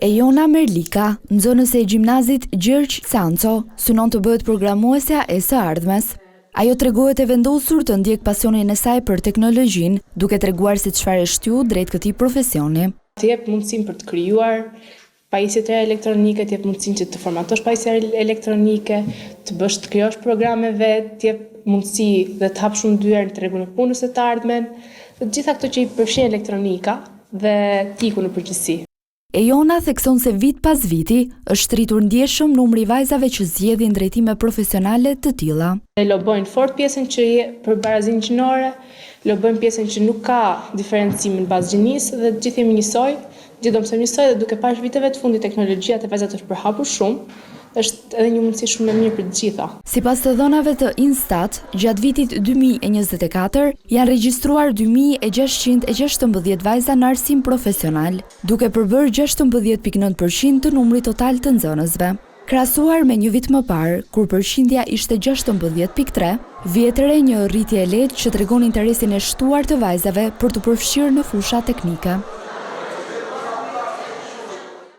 Ejona Merlika, nxënëse e gjimnazit Gjergj Canco, synon të bëhet programuesja e së ardhmes. Ajo tregohet e vendosur të ndjek pasionin e saj për teknologjinë, duke treguar se çfarë shtyu drejt këtij profesioni. Të jep mundësinë për të krijuar pajisjet e elektronike, të jep mundësinë që të formatosh pajisje elektronike, të krijosh programe vet, të jep mundësi dhe të hap shumë dyer në tregun e punës së të ardhmen, të gjitha këto që i përfshin elektronika dhe tiku në përgjithësi. Ejona thekson se vit pas viti është rritur ndjeshëm numri i vajzave që zgjedhin drejtime profesionale të tilla. Ne lobojnë fort pjesën që për barazinë gjinore, lobojnë pjesën që nuk ka diferencim në bazë gjinisë dhe të gjithë jemi njësoj, gjithë do mësojmë njësoj dhe duke pash viteve të fundit teknologjia të vajzat është përhapur shumë, është edhe një mundësi shumë e mirë për të gjitha. Sipas të dhënave të Instat, gjatë vitit 2024 janë regjistruar 2616 vajza në arsim profesional, duke përbërë 16.9% të numrit total të nxënësve. Krahasuar me një vit më parë, kur përqindja ishte 16.3, vjet re një rritje e lehtë që tregon interesin e shtuar të vajzave për të përfshirë në fusha teknike.